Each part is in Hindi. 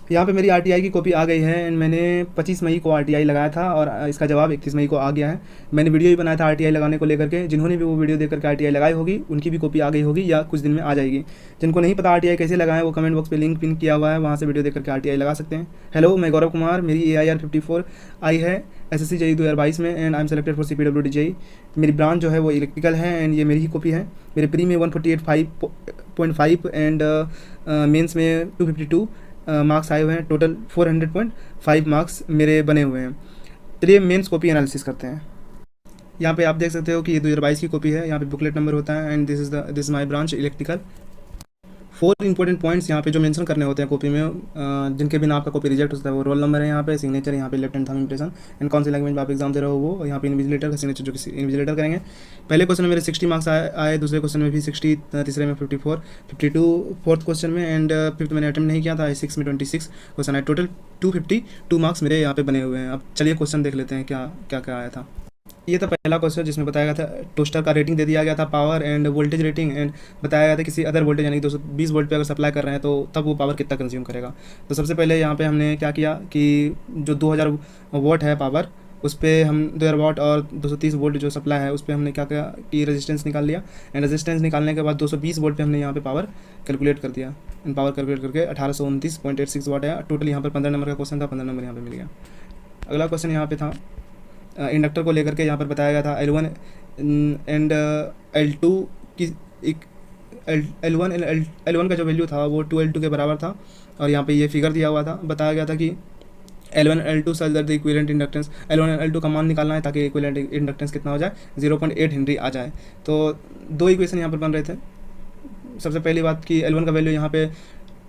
यहाँ पे मेरी आरटीआई की कॉपी आ गई है एंड मैंने 25 मई को आरटीआई लगाया था और इसका जवाब 31 मई को आ गया है। मैंने वीडियो भी बनाया था आरटीआई लगाने को लेकर के, जिन्होंने भी वो वीडियो देख करके आरटीआई लगाई होगी उनकी भी कॉपी आ गई होगी या कुछ दिन में आ जाएगी। जिनको नहीं पता आरटीआई कैसे लगाएं वो कमेंट बॉक्स पे लिंक पिन किया हुआ है, वहाँ से वीडियो देख करके आरटीआई लगा सकते हैं। हेलो, मैं गौरव कुमार, मेरी AIR 54 आई है SSC JEE 2022 में and I am selected for CPWD JEE। मेरी ब्रांच जो है वो इलेक्ट्रिकल है एंड ये मेरी ही कॉपी है। मेरे प्री में 148.5 एंड मेंस में 252 मार्क्स आए हुए हैं। टोटल 400.5 मार्क्स मेरे बने हुए हैं। चलिए मेंस कॉपी एनालिसिस करते हैं। यहाँ पे आप देख सकते हो कि ये 2022 की कॉपी है। यहाँ पे बुकलेट नंबर होता है and this my branch electrical. 4 important points यहाँ पे जो मेंशन करने होते हैं कॉपी में, जिनके बिना आपका कॉपी रिजेक्ट होता है, वो रोल नंबर है, यहाँ पे सिग्नेचर, यहाँ पे left hand thumb impression and कौन सी लैंग्वेज में आप एग्जाम दे रहे हो वो, यहाँ पे इन्विजिलेटर का सिग्नेचर जो कि इन्विजिलेटर करेंगे। पहले क्वेश्चन में मेरे 60 मार्क्स आए, दूसरे क्वेश्चन में भी 60, तीसरे में 54, 52 फोर्थ क्वेश्चन में एंड फिफ्थ मैंने अटेम्प्ट नहीं किया था। 6 में 26 क्वेश्चन आए, टोटल 252 मार्क्स मेरे यहाँ पे बने हुए हैं। अब चलिए क्वेश्चन देख लेते हैं क्या क्या क्या आया था। ये था पहला क्वेश्चन जिसमें बताया गया था टोस्टर का रेटिंग दे दिया गया था, power end voltage rating, and बताया गया था किसी अदर वोल्टेज यानी 220 वोल्ट पे अगर सप्लाई कर रहे हैं तो तब वो पावर कितना कंज्यूम करेगा। तो सबसे पहले यहाँ पे हमने क्या किया कि जो 2000 वोल्ट है पावर, उस पर हम 2000 वाट और 230 वोल्ट जो सप्लाई है उस पर हमने क्या किया कि रेजिस्टेंस निकाल लिया एंड रेजिस्टेंस निकालने के बाद 220 वोल्ट पे हमने यहाँ पे पावर कैलकुलेट कर दिया एंड पावर कैलकुलेट करके 1829.86 वाट है। टोटल यहाँ पर 15 नंबर का क्वेश्चन था, 15 नंबर यहाँ पे मिल गया। अगला क्वेश्चन यहाँ पे था इंडक्टर को लेकर के, यहाँ पर बताया गया था L1 एंड L2 की एक L1 एंड L1 का जो वैल्यू था वो 2L2 के बराबर था और यहाँ पे ये फिगर दिया हुआ था। बताया गया था कि L1 L2 such that the equivalent inductance, L1 और L2 का मान निकालना है ताकि इक्विवेलेंट इंडक्टेंस कितना हो जाए, 0.8 हेनरी आ जाए। तो दो इक्वेशन यहाँ पर बन रहे थे। सबसे पहली बात कि L1 का वैल्यू यहाँ पे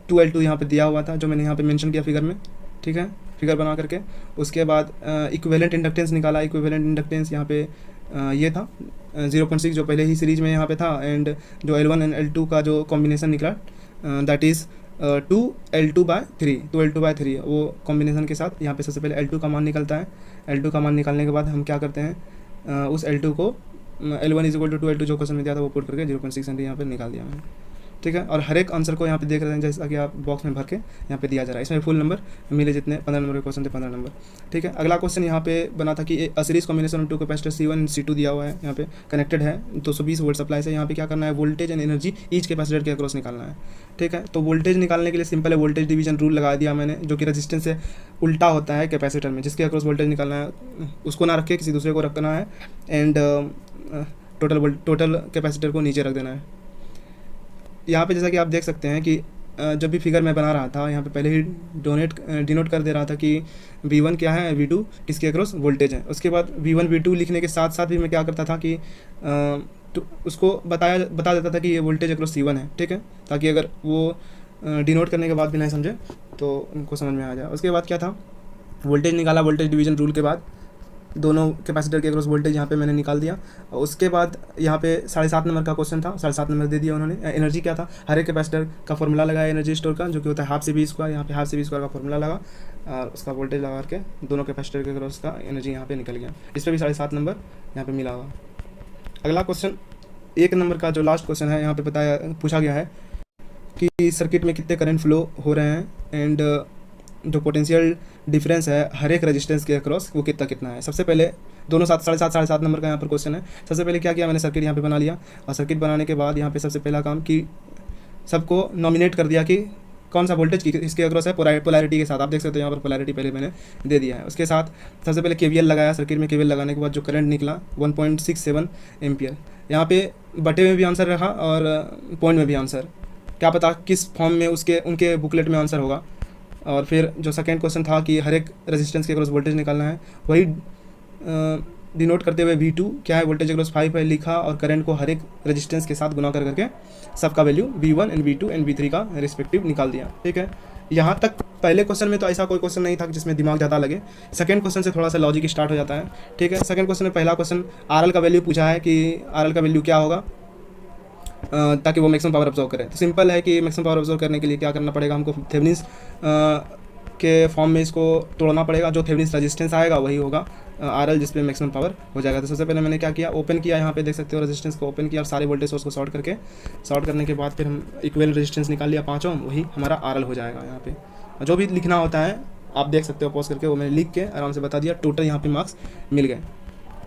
2L2 यहाँ पे दिया हुआ था, जो मैंने यहाँ पे मेंशन किया फिगर में, ठीक है, फिगर बना करके। उसके बाद इक्विवेलेंट इंडक्टेंस निकाला। इक्विवेलेंट इंडक्टेंस यहाँ पे ये था 0.6 जो पहले ही सीरीज में यहाँ पे था एंड जो L1 एंड L2 का जो कॉम्बिनेशन निकला दैट इज़ 2L2/3, 2L2/3 वो कॉम्बिनेशन के साथ यहाँ पे सबसे पहले L2 का मान निकलता है। L2 का मान निकालने के बाद हम क्या करते हैं, उस L2 को L1 = 2L2 जो क्वेश्चन में दिया था वो पुट करके 0.6 हेनरी यहाँ पर निकाल दिया मैंने, ठीक है। और हर एक आंसर को यहाँ पे देख रहे हैं जैसा कि आप बॉक्स में भर के यहाँ पे दिया जा रहा है। इसमें फुल नंबर मिले जितने 15 नंबर के क्वेश्चन थे 15 नंबर, ठीक है। अगला क्वेश्चन यहाँ पे बना था कि a series combination of two capacitor C1 and C2 दिया हुआ है, यहाँ पे कनेक्टेड है 220 वोल्ट सप्लाई से। यहाँ पे क्या करना है, voltage and energy each capacitor के अक्रॉस निकालना है, ठीक है। तो वोल्टेज निकालने के लिए सिंपल है, वोल्टेज डिवीजन रूल लगा दिया मैंने, जो कि रजिस्टेंस से उल्टा होता है कैपेसिटर में, जिसके अक्रॉस वोल्टेज निकालना है उसको ना रखे किसी दूसरे को रखना है एंड टोटल कैपेसिटर को नीचे रख देना है। यहाँ पे जैसा कि आप देख सकते हैं कि जब भी फिगर मैं बना रहा था यहाँ पे पहले ही डिनोट कर दे रहा था कि V1 क्या है, V2 किसके अक्रॉस वोल्टेज है। उसके बाद V1 V2 लिखने के साथ साथ भी मैं क्या करता था कि तो उसको बता देता था कि ये वोल्टेज अक्रॉस C1 है, ठीक है, ताकि अगर वो डिनोट करने के बाद भी नहीं समझे तो उनको समझ में आ जाए। उसके बाद क्या था, वोल्टेज निकाला, वोल्टेज डिवीजन रूल के बाद दोनों कैपेसिटर के अक्रॉस वोल्टेज यहाँ पे मैंने निकाल दिया। उसके बाद यहाँ पे 7.5 नंबर का क्वेश्चन था, 7.5 नंबर दे दिया उन्होंने। एनर्जी क्या था, हर एक कैपेसिटर का फॉर्मूला लगाया एनर्जी स्टोर का, जो कि होता है ½ C V²। यहाँ पे ½ C V² का फॉर्मूला लगा और उसका वोल्टेज लगा करके दोनों कैपेसिटर के अक्रॉस का एनर्जी यहाँ पे निकल गया। इस पर भी 7.5 नंबर यहाँ पे मिला हुआ। अगला क्वेश्चन 1 नंबर का जो लास्ट क्वेश्चन है, यहाँ पे पूछा गया है कि सर्किट में कितने करंट फ्लो हो रहे हैं एंड जो पोटेंशियल डिफरेंस है हर एक रेजिस्टेंस के अक्रॉस वो कितना है। सबसे पहले दोनों 7.5 नंबर का यहाँ पर क्वेश्चन है। सबसे पहले क्या किया, मैंने सर्किट यहाँ पे बना लिया और सर्किट बनाने के बाद यहाँ पे सबसे पहला काम कि सबको नॉमिनेट कर दिया कि कौन सा वोल्टेज इसके अक्रॉस है पोलैरिटी के साथ। आप देख सकते हो यहाँ पर पोलैरिटी पहले मैंने दे दिया है। उसके साथ सबसे पहले KVL लगाया सर्किट में। KVL लगाने के बाद जो करंट निकला 1.67 एम्पियर। यहाँ पे बटे में भी आंसर रहा और पॉइंट में भी आंसर, क्या पता किस फॉर्म में उनके बुकलेट में आंसर होगा। और फिर जो सेकेंड क्वेश्चन था कि हर एक रेजिस्टेंस के अक्रॉस वोल्टेज निकालना है, वही डिनोट करते हुए V2 क्या है, वोल्टेज अक्रॉस 5 है लिखा और करंट को हर एक रेजिस्टेंस के साथ गुना करके सबका value V1 and V2 and V3 का रिस्पेक्टिव निकाल दिया, ठीक है। यहाँ तक पहले क्वेश्चन में तो ऐसा कोई क्वेश्चन नहीं था जिसमें दिमाग ज़्यादा लगे। सेकंड क्वेश्चन से थोड़ा सा लॉजिक स्टार्ट हो जाता है, ठीक है। सेकंड क्वेश्चन में पहला क्वेश्चन RL का वैल्यू पूछा है कि RL का वैल्यू क्या होगा ताकि वो मैक्सिमम पावर ऑब्जॉर्व करे। तो सिंपल है कि मैक्सिमम पावर ऑब्जॉर्व करने के लिए क्या करना पड़ेगा, हमको थेवेनिन्स के फॉर्म में इसको तोड़ना पड़ेगा। जो थेवेनिन्स रेजिस्टेंस आएगा वही होगा RL जिस पे मैक्सिमम पावर हो जाएगा। तो सबसे पहले मैंने क्या किया, ओपन किया, यहाँ पे देख सकते हो रेजिस्टेंस को ओपन किया और सारे वोल्टेज सोर्स को शॉर्ट करने के बाद फिर हम इक्विवेलेंट रेजिस्टेंस निकाल लिया 5 ओम, वही हमारा RL हो जाएगा। यहाँ पे जो भी लिखना होता है आप देख सकते हो पॉज करके, वो मैंने लिख के आराम से बता दिया। टोटल यहाँ पे मार्क्स मिल गए।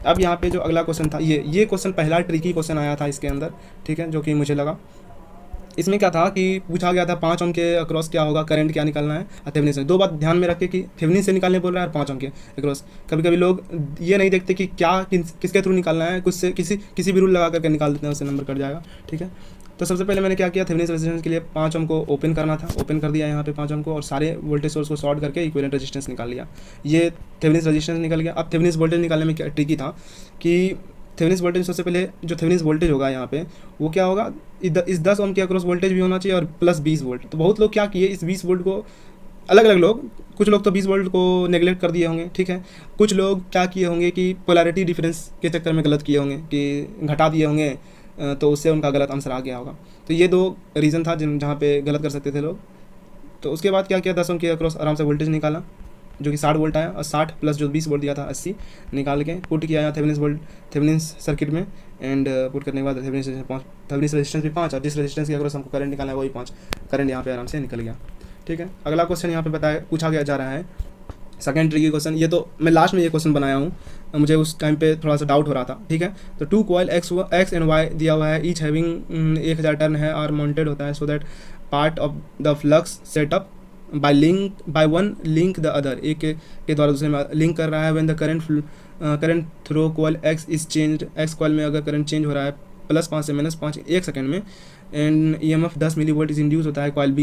अब यहाँ पे जो अगला क्वेश्चन था, ये क्वेश्चन पहला ट्रिकी क्वेश्चन आया था इसके अंदर, ठीक है, जो कि मुझे लगा। इसमें क्या था कि पूछा गया था 5 ओम के अक्रॉस क्या होगा, करंट क्या निकालना है और थेवेनिन से। दो बात ध्यान में रखे कि थेवेनिन से निकालने बोल रहा है और 5 ओम के अक्रॉस। कभी कभी लोग ये नहीं देखते कि क्या किसके थ्रू निकालना है, कुछ से किसी भी रूल लगा करके निकाल देते हैं, उससे नंबर कट जाएगा, ठीक है। तो सबसे पहले मैंने क्या किया, थेवेनिन रेजिस्टेंस के लिए 5 ओम को ओपन करना था, ओपन कर दिया यहाँ पे 5 ओम को और सारे वोल्टेज सोर्स को शॉर्ट करके इक्विवेलेंट रेजिस्टेंस निकाल लिया। ये थेवेनिन रेजिस्टेंस निकल गया। अब थेवेनिन वोल्टेज निकालने में क्या ट्रिकी था कि थेवेनिन वोल्टेज सबसे पहले जो थेवेनिन वोल्टेज होगा यहाँ पे वो क्या होगा, इस 10 ओम के अक्रॉस वोल्टेज भी होना चाहिए और प्लस 20 वोल्ट। तो बहुत लोग क्या किए, इस 20 वोल्ट को अलग अलग लोग, कुछ लोग तो 20 वोल्ट को नेगलेक्ट कर दिए होंगे, ठीक है। कुछ लोग क्या किए होंगे कि पोलैरिटी डिफरेंस के चक्कर में गलत किए होंगे कि घटा दिए होंगे, तो उससे उनका गलत आंसर आ गया होगा। तो ये 2 रीज़न था जहाँ पे गलत कर सकते थे लोग। तो उसके बाद क्या किया, 10 ओम के अक्रॉस आराम से वोल्टेज निकाला जो कि 60 वोल्ट आया और 60 प्लस जो 20 वोल्ट दिया था 80 निकाल के पुट किया यहाँ थेवेनिन सर्किट में। एंड पुट करने के बाद थेवेनिन रेजिस्टेंस भी 5 और जिस रेजिस्टेंस के अक्रॉस हमको करंट निकालना है वही 5, करंट यहाँ पे आराम से निकल गया, ठीक है। अगला क्वेश्चन यहाँ पे पूछा गया जा रहा है सेकेंड ट्रिकी क्वेश्चन। ये तो मैं लास्ट में ये क्वेश्चन बनाया हूँ, मुझे उस टाइम पे थोड़ा सा डाउट हो रहा था, ठीक है। तो 2 कॉइल एक्स एंड वाई दिया हुआ है, ईच हैविंग 1000 टर्न है और माउंटेड होता है, so that part of the flux setup by one link the other, एक के द्वारा दूसरे में लिंक कर रहा है। When the current throw coil x is changed, x coil में अगर करंट चेंज हो रहा है +5 से -5 1 सेकंड में, and EMF 10 milli volt is induced होता है कॉइल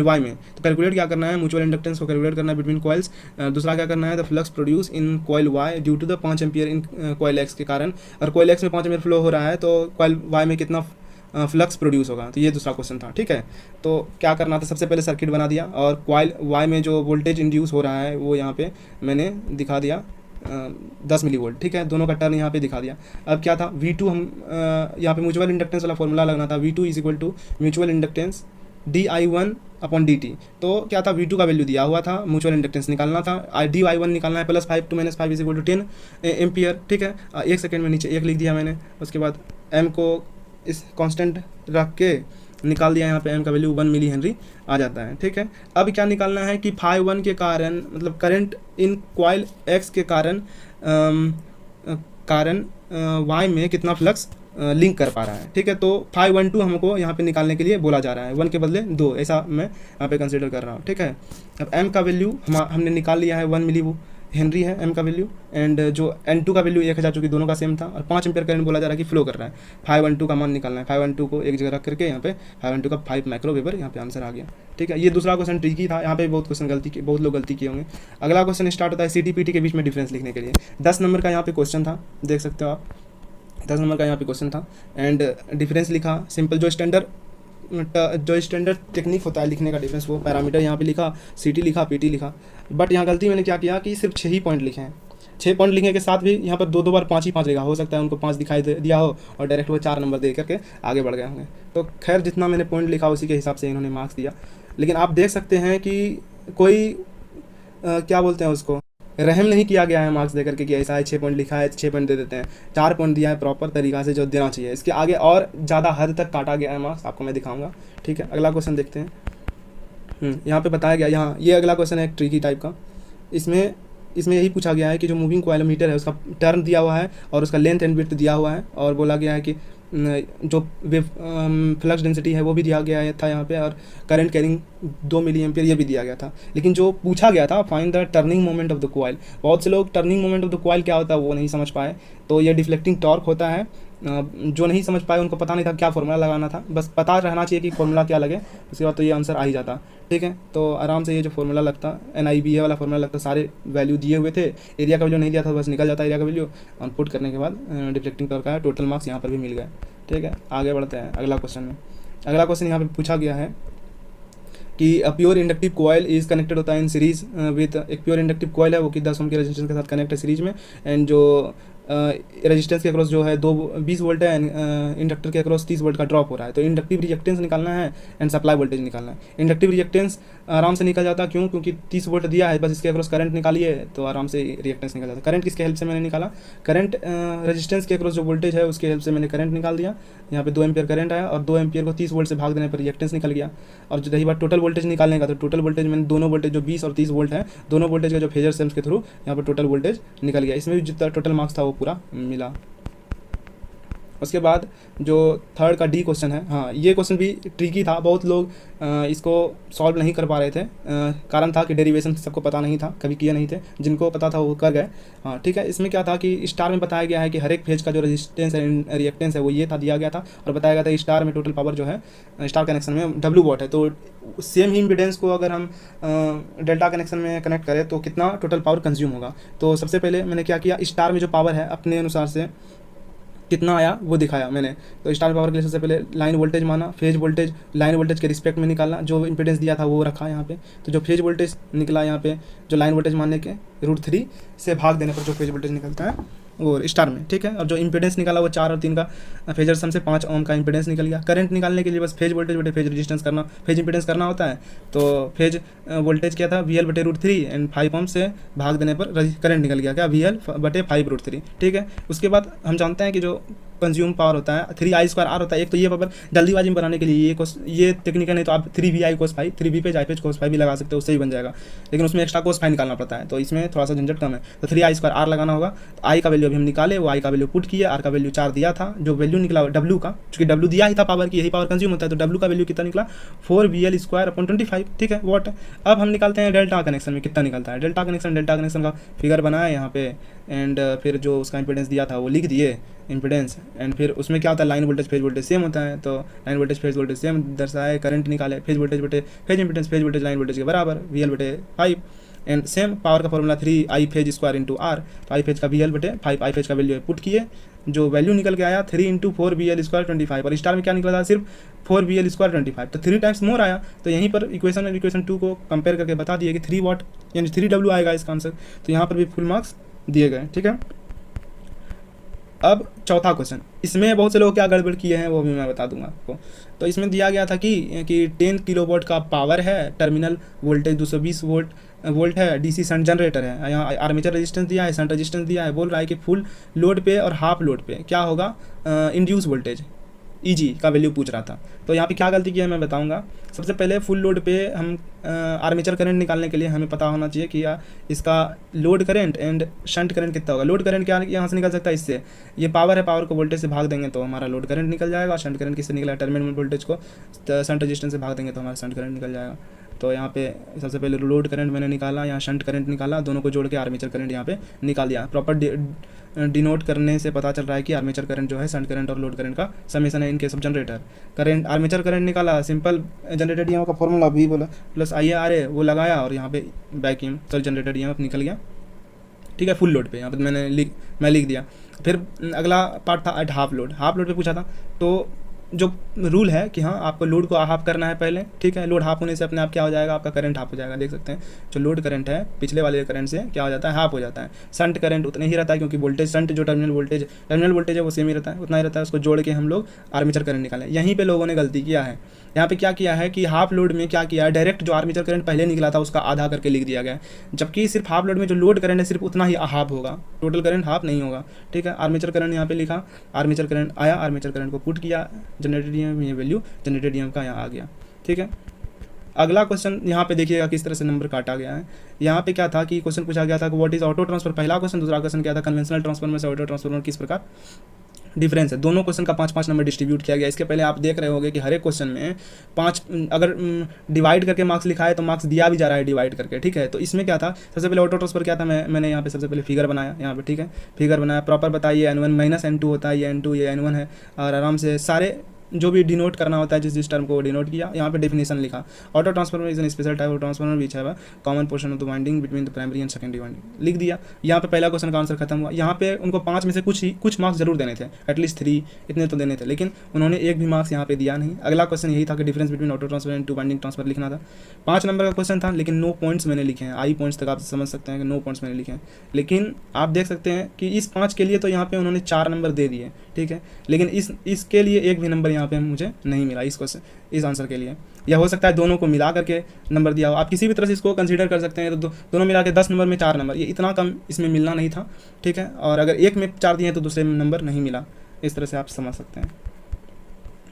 वाई में। तो कैलकुलेट क्या करना है, म्यूचुअल इंडक्टेंस को कैलकुलेट करना है बिटवीन कॉइल्स। दूसरा क्या करना है, the flux produce in coil Y due to the 5 ampere in coil X के कारण, और कॉइल एक्स में 5 एम्पियर फ्लो हो रहा है तो कॉइल वाई में कितना फ्लक्स प्रोड्यूस होगा। तो ये दूसरा क्वेश्चन था, ठीक है। तो क्या करना था, सबसे पहले सर्किट बना दिया और कॉइल वाई में जो वोल्टेज इंड्यूस हो रहा है वो यहाँ पे मैंने दिखा दिया 10 मिली वोल्ट, ठीक है। दोनों का टर्न यहाँ पे दिखा दिया। अब क्या था, V2 हम यहाँ पे म्यूचुअल इंडक्टेंस वाला फॉर्मूला लगना था, V2 is equal to mutual inductance di1/dt। तो क्या था, V2 का वैल्यू दिया हुआ था, म्यूचुअल इंडक्टेंस निकालना था, di1 निकालना है, +5 to -5 is equal to 10 ampere, ठीक है। 1 सेकेंड में नीचे 1 लिख दिया मैंने। उसके बाद m को इस कांस्टेंट रख के निकाल दिया, यहाँ पे m का वैल्यू 1 मिली हेनरी आ जाता है, ठीक है। अब क्या निकालना है कि φ1 के कारण, मतलब करंट इन कॉइल x के कारण y में कितना फ्लक्स लिंक कर पा रहा है, ठीक है। तो φ12 हमको यहाँ पे निकालने के लिए बोला जा रहा है, 1 के बदले 2, ऐसा मैं यहाँ पे कंसिडर कर रहा हूँ, ठीक है। अब m का वैल्यू हमने निकाल लिया है, 1 मिली वो हेनरी है m का वैल्यू, एंड जो n2 का वैल्यू 1000, चूँकि दोनों का सेम था, और 5 एम्पियर करंट बोला जा रहा है कि फ्लो कर रहा है। φ12 का मान निकालना है, φ12 को एक जगह रख करके यहाँ पे φ12 का 5 माइक्रोवेबर यहाँ पे आंसर आ गया, ठीक है। ये दूसरा क्वेश्चन ट्रिकी था, यहाँ पे बहुत लोग गलती किए होंगे। अगला क्वेश्चन स्टार्ट होता है CT-PT के बीच में डिफरेंस लिखने के लिए। 10 नंबर का यहाँ पे क्वेश्चन था, देख सकते हो आप, 10 नंबर का यहाँ पे क्वेश्चन था एंड डिफरेंस लिखा। सिंपल जो स्टैंडर्ड टेक्निक होता है लिखने का डिफरेंस, वो पैरामीटर यहाँ पे लिखा, CT लिखा, PT लिखा। बट यहाँ गलती मैंने क्या किया कि सिर्फ 6 ही पॉइंट लिखे हैं। 6 पॉइंट लिखने के साथ भी यहाँ पर 2 बार 5 ही 5 लिखा, हो सकता है उनको 5 दिखाई दिया हो और डायरेक्ट वो 4 नंबर दे करके आगे बढ़ गए होंगे। तो खैर जितना मैंने पॉइंट लिखा उसी के हिसाब से इन्होंने मार्क्स दिया। लेकिन आप देख सकते हैं कि कोई क्या बोलते हैं उसको, रहम नहीं किया गया है मार्क्स देकर के कि ऐसा है 6 पॉइंट लिखा है 6 पॉइंट दे देते हैं। 4 पॉइंट दिया है प्रॉपर तरीक़ा से जो देना चाहिए। इसके आगे और ज़्यादा हद तक काटा गया है मार्क्स, आपको मैं दिखाऊंगा, ठीक है। अगला क्वेश्चन देखते हैं। यहाँ पे बताया गया, यहाँ ये अगला क्वेश्चन है एक ट्रिकी टाइप का। इसमें यही पूछा गया है कि जो मूविंग कॉइल मीटर है उसका टर्न दिया हुआ है और उसका लेंथ एंड विड्थ दिया हुआ है, और बोला गया है कि जो फ्लक्स डेंसिटी है वो भी दिया गया था यहाँ पे, और करंट कैरिंग 2 मिली एम्पियर ये भी दिया गया था। लेकिन जो पूछा गया था find the turning moment of the coil, बहुत से लोग turning moment of the coil क्या होता है वो नहीं समझ पाए। तो ये डिफ्लेक्टिंग टॉर्क होता है, जो नहीं समझ पाए उनको पता नहीं था क्या फॉर्मूला लगाना था, बस पता रहना चाहिए कि फॉर्मूला क्या लगे, उसके बाद तो ये आंसर आ ही जाता, ठीक है। तो आराम से ये जो फॉर्मूला लगता NIBA वाला फॉर्मूला लगता, सारे वैल्यू दिए हुए थे, एरिया का वैल्यू नहीं दिया था, बस निकल जाता एरिया का वैल्यू, और पुट करने के बाद डिफ्लेक्टिंग टॉर्क का टोटल मार्क्स यहाँ पर भी मिल गए, ठीक है। आगे बढ़ते हैं अगला क्वेश्चन में। अगला क्वेश्चन यहाँ पर पूछा गया है कि a pure inductive coil is connected होता है इन सीरीज विद, एक प्योर इंडक्टिव कॉइल है वो कि 10 ओम के रेजिस्टेंस के साथ कनेक्ट है सीरीज में, एंड जो रेजिस्टेंस के अक्रॉस जो है 20 वोल्ट है, इंडक्टर के अक्रॉस 30 वोल्ट का ड्रॉप हो रहा है। तो इंडक्टिव रिएक्टेंस निकालना है एंड सप्लाई वोल्टेज निकालना है। इंडक्टिव रिएक्टेंस आराम से निकल जाता, क्यों? क्योंकि 30 वोल्ट दिया है, बस इसके अक्रॉस करंट निकालिए तो आराम से रिएक्टेंस निकल जाता। करंट किसके हेल्प से मैंने निकाला? करंट रेजिस्टेंस के अक्रॉस जो वोल्टेज है उसके हेल्प से मैंने करंट निकाल दिया। यहाँ पे 2 एम्पियर करंट आया और 2 एम्पियर को 30 वोल्ट से भाग देने पर रिएक्टेंस निकल गया। और जो रही बात टोटल वोल्टेज निकालने का, तो टोटल वोल्टेज मैंने दोनों वोल्टेज जो 20 और 30 वोल्ट है, दोनों वोल्टेज का जो फेजर सेल्स के थ्रू यहाँ पर टोटल वोल्टेज निकल गया। इसमें भी जितना टोटल मार्क्स था वो पूरा मिला। उसके बाद जो थर्ड का डी क्वेश्चन है, हाँ ये क्वेश्चन भी ट्रिकी था, बहुत लोग इसको सॉल्व नहीं कर पा रहे थे। कारण था कि डेरिवेशन सबको पता नहीं था, कभी किए नहीं थे, जिनको पता था वो कर गए। हाँ ठीक है, इसमें क्या था कि स्टार में बताया गया है कि हर एक फेज का जो रेजिस्टेंस है, रिएक्टेंस है, वो ये था, दिया गया था। और बताया गया था स्टार में टोटल पावर जो है स्टार कनेक्शन में W वॉट है। तो सेम ही इम्पीडेंस को अगर हम डेल्टा कनेक्शन में कनेक्ट करें तो कितना टोटल पावर कंज्यूम होगा। तो सबसे पहले मैंने क्या किया, स्टार में जो पावर है अपने अनुसार से कितना आया वो दिखाया मैंने। तो स्टार पावर के लिए सबसे पहले लाइन वोल्टेज माना, फेज वोल्टेज लाइन वोल्टेज के रिस्पेक्ट में निकालना, जो इंपीडेंस दिया था वो रखा यहाँ पे। तो जो फेज वोल्टेज निकला यहाँ पे, जो लाइन वोल्टेज मानने के √3 से भाग देने पर जो फेज वोल्टेज निकलता है वो स्टार में, ठीक है। और जो इंपीडेंस निकाला वो 4 और 3 का फेजर सम से 5 ओम का इंपीडेंस निकल गया। करंट निकालने के लिए बस फेज वोल्टेज बटे फेज रेजिस्टेंस करना, फेज इंपीडेंस करना होता है। तो फेज वोल्टेज क्या था, VL बटे √3 एंड 5 ओम से भाग देने पर करंट निकल गया, क्या VL बटे 5√3, ठीक है। उसके बाद हम जानते हैं कि जो कंज्यूम पावर होता है 3I²R होता है। एक तो ये पावर जल्दीबाजी में बनाने के लिए ये टेक्निक है, नहीं तो आप 3VI cos फाई 3V पे जाइपेज cos फाई भी लगा सकते हो, उससे ही बन जाएगा, लेकिन उसमें एक्स्ट्रा cos फाई निकालना पड़ता है, तो इसमें थोड़ा सा झंझट कम है। तो 3I²R लगाना होगा। तो I का वैल्यू अभी हम निकाले, वो I का वैल्यू पुट किया, R का वैल्यू 4 दिया था, जो वैल्यू निकला W का, चूँकि W दिया ही था पावर की, यही पावर कंज्यूम होता है, तो W का वैल्यू कितना निकला 4VL² 25, ठीक है, वॉट। अब हम निकालते हैं डेल्टा कनेक्शन में कितना निकलता है। डेल्टा कनेक्शन का फिगर बनाया यहाँ पे एंड फिर जो उसका इंपीडेंस दिया था वो लिख दिए इंपीडेंस, एंड फिर उसमें क्या होता है, line voltage phase voltage same होता है, तो line voltage phase voltage same दर्शाए। करंट निकाले, फेज वोल्टेज बटे phase impedance, phase voltage line voltage के बराबर, VL बटे 5 एंड सेम पावर का formula 3I phase square into R। तो I फेज का VL बटे 5, I फेज का वैल्यू पुट किए, जो वैल्यू निकल के आया 3 × 4VL² 25, और स्टार में क्या निकला था, सिर्फ 4VL² 25, तो 3 टाइम्स मोर आया। तो यहीं पर इक्वेशन 2 को कंपेयर करके बता दिए कि 3 वाट यानी 3W आएगा इसका आंसर। तो यहाँ पर भी फुल मार्क्स दिए गए, ठीक है। अब चौथा क्वेश्चन, इसमें बहुत से लोग क्या गड़बड़ किए हैं वो भी मैं बता दूंगा आपको। तो इसमें दिया गया था कि 10 किलोवाट का पावर है, टर्मिनल वोल्टेज 220 वोल्ट है, DC शंट जनरेटर है, यहाँ आर्मेचर रेजिस्टेंस दिया है, शंट रेजिस्टेंस दिया है। बोल रहा है कि फुल लोड पे और हाफ लोड पे क्या होगा इंड्यूस वोल्टेज EG का वैल्यू पूछ रहा था। तो यहाँ पे क्या गलती की है मैं बताऊंगा। सबसे पहले फुल लोड पे हम आर्मेचर करंट निकालने के लिए हमें पता होना चाहिए कि इसका load current and shunt current कितना होगा। लोड करंट क्या यहाँ से निकल सकता है, इससे ये पावर है, पावर को वोल्टेज से भाग देंगे तो हमारा लोड करंट निकल जाएगा। शंट करंट किससे निकला, टर्मिनल वोल्टेज को शंट रेजिस्टेंस से भाग देंगे तो हमारा शंट करंट निकल जाएगा। तो यहाँ पे सबसे पहले लोड करंट मैंने निकाला, यहाँ शंट करंट निकाला, दोनों को जोड़ के आर्मेचर करंट यहाँ पे निकाल दिया। प्रॉपर डिनोट करने से पता चल रहा है कि आर्मेचर करंट जो है शंट करंट और लोड करंट का समेशन है in case of generator. Current armature current निकाला, सिंपल जनरेटर EMF का फॉर्मूला भी बोला प्लस IARA वो लगाया, और यहाँ पे बैक जनरेटर EMF निकल गया, ठीक है, फुल लोड पे। यहाँ पे मैं लिख दिया। फिर अगला पार्ट था एट हाफ लोड पे पूछा था। तो जो रूल है कि हाँ आपको लोड को हाफ करना है पहले, ठीक है। लोड हाफ होने से अपने आप क्या हो जाएगा, आपका करंट हाफ हो जाएगा। देख सकते हैं जो लोड करंट है पिछले वाले करंट से क्या हो जाता है, हाफ हो जाता है। शंट करंट उतना ही रहता है, क्योंकि वोल्टेज शंट जो टर्मिनल वोल्टेज है वो सेम ही रहता है, उतना ही रहता है। उसको जोड़ के हम लोग आर्मेचर करंट निकालें। यहीं पे लोगों ने गलती किया है। यहाँ पे क्या किया है कि हाफ लोड में क्या किया है, डायरेक्ट जो आर्मेचर करंट पहले निकला था उसका आधा करके लिख दिया गया है, जबकि सिर्फ हाफ लोड में जो लोड करंट है सिर्फ उतना ही हाफ होगा, टोटल करंट हाफ नहीं होगा, ठीक है। आर्मेचर करंट यहाँ पे लिखा, आर्मेचर करंट आया, आर्मेचर करंट को पुट किया, जनरेटेड EMF ये वैल्यू जनरेटेड EMF का यहाँ आ गया, ठीक है। अगला क्वेश्चन यहाँ पे देखिएगा किस तरह से नंबर काटा गया है। यहाँ पे क्या था कि क्वेश्चन पूछा गया था कि व्हाट इज ऑटो ट्रांसफर, पहला क्वेश्चन। दूसरा क्वेश्चन क्या था, कन्वेंशनल ट्रांसफार्मर से ऑटो ट्रांसफार्मर किस प्रकार डिफरेंस है। दोनों क्वेश्चन का 5-5 नंबर डिस्ट्रीब्यूट किया गया। इसके पहले आप देख रहे होंगे कि हर एक क्वेश्चन में 5 अगर डिवाइड करके मार्क्स लिखा है तो मार्क्स दिया भी जा रहा है डिवाइड करके, ठीक है। तो इसमें क्या था, सबसे पहले ऑटो ट्रांसफर क्या था, मैंने यहाँ पे सबसे पहले फिगर बनाया, यहाँ पे ठीक है, फिगर बनाया, प्रॉपर बताइए N1 - N2 होता है, ये N2 ये N1 है, और आराम से सारे जो भी डिनोट करना होता है जिस टर्म को डिनोट किया, यहाँ पे डेफिनेशन लिखा। Auto transformer is an special type of transformer which have a common portion of the winding between the primary and secondary winding, लिख दिया। यहाँ पे पहला क्वेश्चन का आंसर खत्म हुआ। यहाँ पे उनको 5 में से कुछ मार्क्स जरूर देने थे, एटलीस्ट 3 इतने तो देने थे, लेकिन उन्होंने एक भी मार्क्स यहाँ पे दिया नहीं। अगला क्वेश्चन यही था कि difference between auto transfer and two winding transfer लिखना था। 5 नंबर का क्वेश्चन था, लेकिन नो पॉइंट्स मैंने लिखे हैं। आई पॉइंट्स तक आप समझ सकते हैं कि नो पॉइंट्स मैंने लिखे हैं, लेकिन आप देख सकते हैं कि इस 5 के लिए तो यहाँ पे उन्होंने 4 नंबर दे दिए, ठीक है, लेकिन इसके लिए एक भी नंबर यहाँ पे मुझे नहीं मिला इस क्वेश्चन, इस आंसर के लिए। या हो सकता है दोनों को मिला करके नंबर दिया हो, आप किसी भी तरह से इसको कंसीडर कर सकते हैं। तो दोनों मिला के 10 नंबर में 4 नंबर, ये इतना कम इसमें मिलना नहीं था, ठीक है। और अगर एक में 4 दिए हैं तो दूसरे में नंबर नहीं मिला, इस तरह से आप समझ सकते हैं।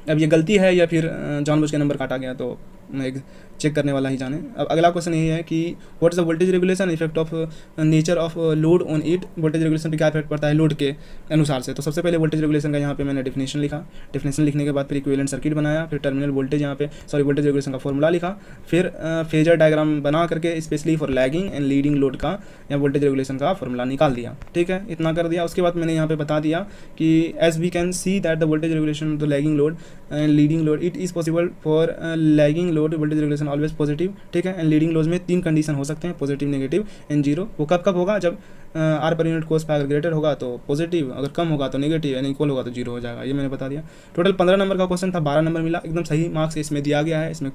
अब ये गलती है या फिर जानबूझ के नंबर काटा गया तो एक चेक करने वाला ही जाने। अब अगला क्वेश्चन यही है कि what is the voltage regulation effect of nature of load on it, voltage regulation पे क्या इफेक्ट पड़ता है लोड के अनुसार से। तो सबसे पहले वोल्टेज रेगुलेशन का यहाँ पे मैंने डेफिनेशन लिखा। डेफिनेशन लिखने के बाद फिर इक्विवेलेंट सर्किट बनाया, फिर टर्मिनल वोल्टेज यहाँ पे वोल्टेज रेगुलेशन का फॉर्मूला लिखा, फिर फेजर डायग्राम बना करके specially for lagging and leading load का या वोल्टेज रेगुलेशन का फॉर्मूला निकाल दिया, ठीक है, इतना कर दिया। उसके बाद मैंने यहाँ पे बता दिया कि as we can see that the voltage regulation of the lagging load and leading load, it is possible for lagging load voltage regulation always positive, ठीक है, एंड लीडिंग लोड में 3 कंडीशन हो सकते हैं, पॉजिटिव, नेगेटिव एंड जीरो। वो कब होगा, जब आर पर यूनिट कोस अगर ग्रेटर होगा तो पॉजिटिव, अगर कम होगा तो नेगेटिव, यानी इक्वल होगा तो जीरो हो जाएगा। ये मैंने बता दिया। टोटल 15 नंबर का क्वेश्चन था, 12 नंबर मिला, एकदम सही मार्क्स इसमें दिया गया है। इसमें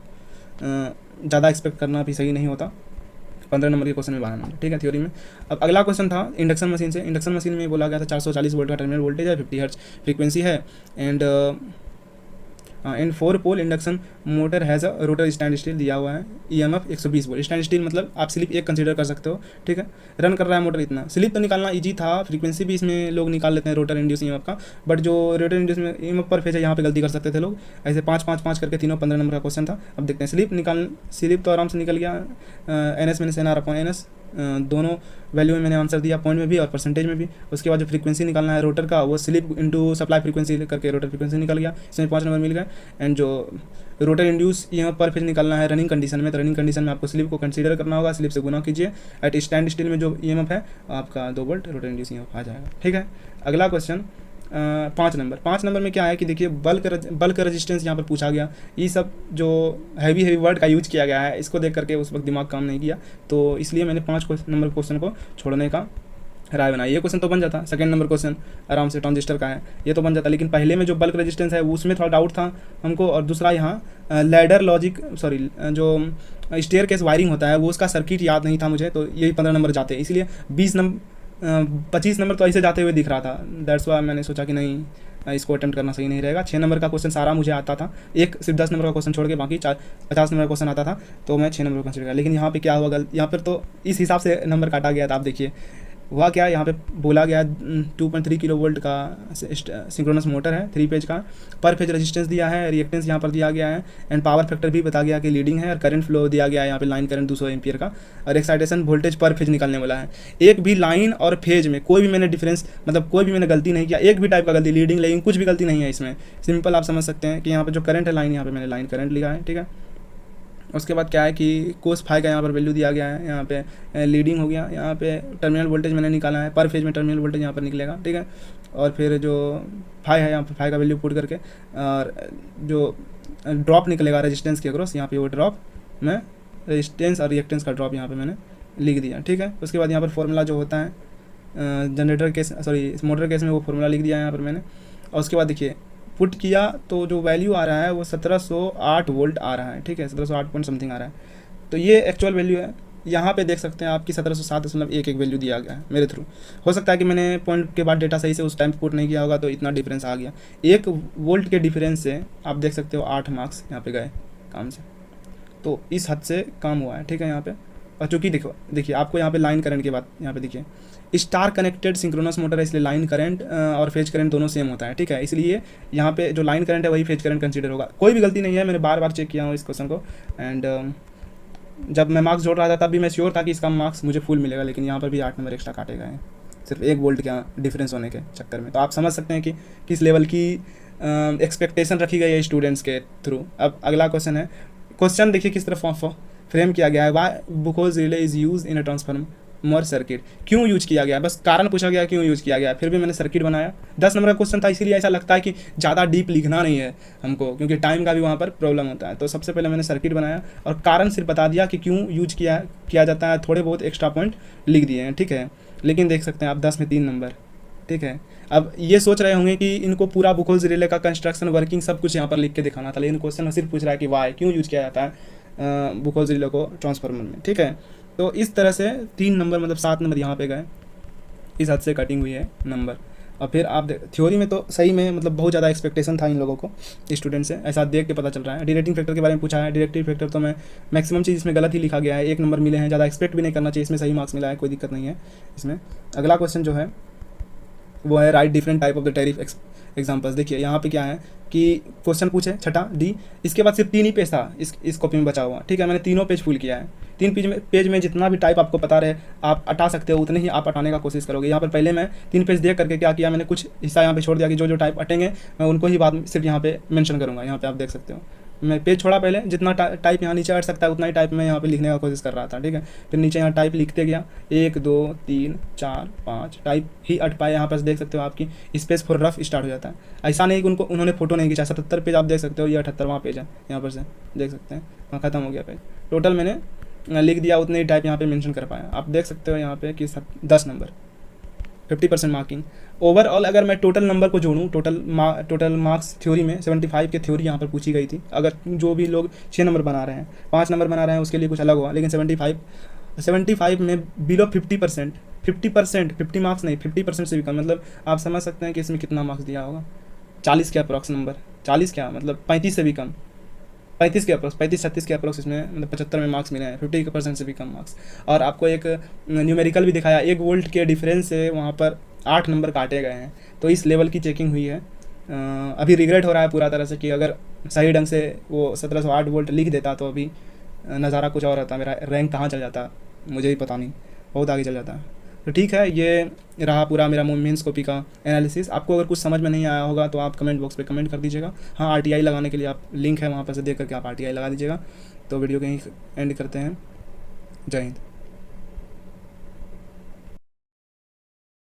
ज़्यादा एक्सपेक्ट करना भी सही नहीं होता। 15 नंबर के क्वेश्चन में 12 नंबर, ठीक है, थ्योरी में। अब अगला क्वेश्चन था इंडक्शन मशीन से। इंडक्शन मशीन में बोला गया था 440 वोल्ट का टर्मिनल वोल्टेज है, 50 हर्ट्ज फ्रीक्वेंसी है, and 4 pole induction motor has a rotor standstill दिया हुआ है, EMF 120 वोल्ट। स्टैंड स्टिल मतलब आप स्लिप 1 कंसीडर कर सकते हो, ठीक है। रन कर रहा है मोटर इतना, स्लिप तो निकालना इजी था, फ्रीक्वेंसी भी इसमें लोग निकाल लेते हैं रोटर इंड्यूस EMF का, बट जो रोटर इंड्यूस में EMF पर फेज है यहाँ पे गलती कर सकते थे लोग। ऐसे 5-5-5 करके तीनों 15 नंबर का क्वेश्चन था। अब देखते हैं स्लिप तो आराम से निकल गया, NS - NR/NS दोनों वैल्यू में मैंने आंसर दिया, पॉइंट में भी और परसेंटेज में भी। उसके बाद जो फ्रीक्वेंसी निकालना है रोटर का, वो स्लिप इनटू सप्लाई फ्रीक्वेंसी करके रोटर फ्रीक्वेंसी निकल गया, इसमें 5 नंबर मिल गए। एंड जो रोटर इंड्यूस यहाँ पर फेज निकालना है रनिंग कंडीशन में, तो रनिंग कंडीशन में आपको स्लिप को कंसीडर करना होगा, स्लिप से गुना कीजिए, एट स्टैंड स्टिल में जो EMF है आपका 2 वोल्ट रोटर इंड्यूस EMF आ जाएगा, ठीक है। अगला क्वेश्चन 5 नंबर में क्या है कि देखिए बल्क रेजिस्टेंस यहाँ पर पूछा गया। ये सब जो हैवी वर्ड का यूज किया गया है, इसको देख करके उस वक्त दिमाग काम नहीं किया, तो इसलिए मैंने 5 नंबर क्वेश्चन को छोड़ने का राय बनाई। ये क्वेश्चन तो बन जाता, सेकंड नंबर क्वेश्चन आराम से ट्रांजिस्टर का है, ये तो बन जाता, लेकिन पहले में जो बल्क रेजिस्टेंस है उसमें थोड़ा डाउट था हमको, और दूसरा यहाँ लैडर लॉजिक जो स्टेयर केस वायरिंग होता है वो उसका सर्किट याद नहीं था मुझे, तो यही 15 नंबर जाते हैं। इसलिए 25 नंबर तो ऐसे जाते हुए दिख रहा था, दैट्स वाई मैंने सोचा कि नहीं इसको अटेम्प्ट करना सही नहीं रहेगा। 6 नंबर का क्वेश्चन सारा मुझे आता था, सिर्फ 10 नंबर का क्वेश्चन छोड़ के बाकी 50 नंबर का क्वेश्चन आता था, तो मैं 6 नंबर का कंसिडर किया। लेकिन यहाँ पे क्या हुआ गलत, यहाँ पर तो इस हिसाब से नंबर काटा गया था। आप देखिए हुआ क्या, यहाँ पे बोला गया 2.3 किलो वोल्ट का सिंक्रोनस मोटर है, 3 फेज का, पर फेज रेजिस्टेंस दिया है, रिएक्टेंस यहाँ पर दिया गया है, एंड पावर फैक्टर भी बता गया कि लीडिंग है, और करंट फ्लो दिया गया है यहाँ पे लाइन करंट 200 एम्पियर का, और एक्साइटेशन वोल्टेज पर फेज निकालने वाला है। एक भी लाइन और फेज में कोई भी मैंने डिफरेंस मतलब कोई भी मैंने गलती नहीं किया, एक भी टाइप का गलती, लीडिंग लेगिंग कुछ भी गलती नहीं है इसमें। सिंपल आप समझ सकते हैं कि यहाँ पे जो करंट है लाइन, यहाँ पे मैंने लाइन करंट लिखा है, ठीक है। उसके बाद क्या है कि कोस फाई का यहाँ पर वैल्यू दिया गया है, यहाँ पे लीडिंग हो गया, यहाँ पे टर्मिनल वोल्टेज मैंने निकाला है, पर फेज में टर्मिनल वोल्टेज यहाँ पर निकलेगा, ठीक है। और फिर जो फाई है यहाँ पर फाई का वैल्यू पुट करके, और जो ड्रॉप निकलेगा रेजिस्टेंस के अक्रॉस, यहाँ पे वो ड्रॉप में रेजिस्टेंस और रिएक्टेंस का ड्रॉप यहाँ पे मैंने लिख दिया, ठीक है। उसके बाद यहाँ पर फॉर्मूला जो होता है जनरेटर केस मोटर केस में वो फॉर्मूला लिख दिया यहाँ पर मैंने। और उसके बाद देखिए पुट किया तो जो वैल्यू आ रहा है वो 1708 वोल्ट आ रहा है, ठीक है, 1708 पॉइंट समथिंग आ रहा है, तो ये एक्चुअल वैल्यू है। यहाँ पे देख सकते हैं आपकी 1707.11 वैल्यू दिया गया है मेरे थ्रू। हो सकता है कि मैंने पॉइंट के बाद डेटा सही से उस टाइम पुट नहीं किया होगा, तो इतना डिफरेंस आ गया। 1 वोल्ट के डिफरेंस से आप देख सकते हो 8 मार्क्स यहाँ पे गए काम से, तो इस हद से काम हुआ है, ठीक है यहाँ पे। और चूँकि देखिए आपको यहाँ पे लाइन करंट के बाद यहाँ पे देखिए स्टार कनेक्टेड सिंक्रोनस मोटर है, इसलिए लाइन करंट और फेज करंट दोनों सेम होता है, ठीक है। इसलिए यहाँ पे जो लाइन करंट है वही फेज करंट कंसीडर होगा। कोई भी गलती नहीं है, मैंने बार चेक किया हूँ इस क्वेश्चन को, एंड जब मैं मार्क्स जोड़ रहा था तब भी मैं श्योर था कि इसका मार्क्स मुझे फुल मिलेगा, लेकिन यहाँ पर भी 8 नंबर एक्स्ट्रा काटे गए हैं सिर्फ 1 वोल्ट का डिफरेंस होने के चक्कर में। तो आप समझ सकते हैं कि किस लेवल की एक्सपेक्टेशन रखी गई है स्टूडेंट्स के थ्रू। अब अगला क्वेश्चन है, क्वेश्चन देखिए किस तरह फ्रेम किया गया है। Why because relay is use in a transformer, merge circuit क्यों यूज किया गया, बस कारण पूछा गया क्यों यूज किया गया, फिर भी मैंने सर्किट बनाया। 10 नंबर का क्वेश्चन था, इसीलिए ऐसा लगता है कि ज़्यादा डीप लिखना नहीं है हमको, क्योंकि टाइम का भी वहाँ पर प्रॉब्लम होता है। तो सबसे पहले मैंने सर्किट बनाया और कारण सिर्फ बता दिया कि क्यों यूज किया जाता है, थोड़े बहुत एक्स्ट्रा पॉइंट लिख दिए हैं, ठीक है। लेकिन देख सकते हैं आप 10 में 3 नंबर, ठीक है। अब ये सोच रहे होंगे कि इनको पूरा बुकोल्स रिले का कंस्ट्रक्शन वर्किंग सब कुछ यहाँ पर लिख के दिखाना था, लेकिन क्वेश्चन सिर्फ पूछ रहा है कि वाई क्यों यूज किया जाता है बुकोल्स रिले को ट्रांसफार्मर में, ठीक है। तो इस तरह से 3 नंबर मतलब 7 नंबर यहाँ पे गए, इस हद से कटिंग हुई है नंबर। और फिर आप थ्योरी में तो सही में मतलब बहुत ज़्यादा एक्सपेक्टेशन था इन लोगों को, स्टूडेंट से, ऐसा देख के पता चल रहा है। डिरेक्टिंग फैक्टर के बारे में पूछा है, डिरेक्टिव फैक्टर तो मैं मैक्सिमम चीज़ इसमें गलत ही लिखा गया है, 1 नंबर मिले हैं, ज़्यादा एक्सपेक्ट भी नहीं करना चाहिए, इसमें सही मार्क्स मिला है, कोई दिक्कत नहीं है इसमें। अगला क्वेश्चन जो है वो है right different type of the tariff examples. देखिए यहाँ पे क्या है कि क्वेश्चन पूछे छठा डी, इसके बाद सिर्फ 3 ही पेज था इस कॉपी में बचा हुआ, ठीक है। मैंने तीनों पेज फुल किया है। 3 पेज में जितना भी टाइप आपको पता रहे आप हटा सकते हो, उतने ही आप हटाने का कोशिश करोगे। यहाँ पर पहले मैं 3 पेज देख करके क्या किया, मैंने कुछ हिस्सा यहाँ पे छोड़ दिया कि जो टाइप हटेंगे मैं उनको ही बाद में सिर्फ यहाँ पे मेंशन करूँगा। यहाँ पे आप देख सकते हो मैं पेज छोड़ा, पहले जितना टाइप यहाँ नीचे हट सकता है उतना ही टाइप मैं यहाँ पे लिखने का कोशिश कर रहा था, ठीक है। फिर नीचे यहाँ टाइप लिखते गया, 1 2 3 4 5 टाइप ही अट पाए। यहाँ पर देख सकते हो आपकी स्पेस फॉर रफ स्टार्ट हो जाता है। ऐसा नहीं कि उन्होंने फोटो नहीं खींचा, 77 पेज आप देख सकते हो, ये 78वां पेज है, यहाँ पर से देख सकते हैं, वहाँ खत्म हो गया पेज। टोटल मैंने लिख दिया, उतने ही टाइप यहाँ पे मेंशन कर पाया। आप देख सकते हो यहाँ पे कि 10 नंबर 50% मार्किंग ओवरऑल। अगर मैं टोटल नंबर को जोड़ूँ, टोटल मार्क्स थ्योरी में 75 की थ्योरी यहाँ पर पूछी गई थी। अगर जो भी लोग 6 नंबर बना रहे हैं, 5 नंबर बना रहे हैं, उसके लिए कुछ अलग हुआ, लेकिन 75 में बिलो 50%, 50 मार्क्स नहीं, 50% से भी कम, मतलब आप समझ सकते हैं कि इसमें कितना मार्क्स दिया होगा। 40 के अप्रॉक्स नंबर, 40 क्या मतलब 35 से भी कम, 35 के अप्रोक्स, 35-36 के अप्रोक्स इसमें मतलब 75 में मार्क्स मिले हैं, 50% से भी कम मार्क्स। और आपको एक न्यूमेरिकल भी दिखाया, 1 वोल्ट के डिफरेंस से वहाँ पर 8 नंबर काटे गए हैं। तो इस लेवल की चेकिंग हुई है। अभी रिग्रेट हो रहा है पूरा तरह से कि अगर सही ढंग से वो 1708 वोल्ट लिख देता तो अभी नज़ारा कुछ और रहता, मेरा रैंक कहाँ चल जाता मुझे ही पता नहीं, बहुत आगे चल जाता। तो ठीक है, ये रहा पूरा मेरा मेंस कॉपी का एनालिसिस। आपको अगर कुछ समझ में नहीं आया होगा तो आप कमेंट बॉक्स पे कमेंट कर दीजिएगा। हाँ, RTI लगाने के लिए आप लिंक है वहाँ पर से देख करके आप RTI लगा दीजिएगा। तो वीडियो कहीं एंड करते हैं। जय हिंद।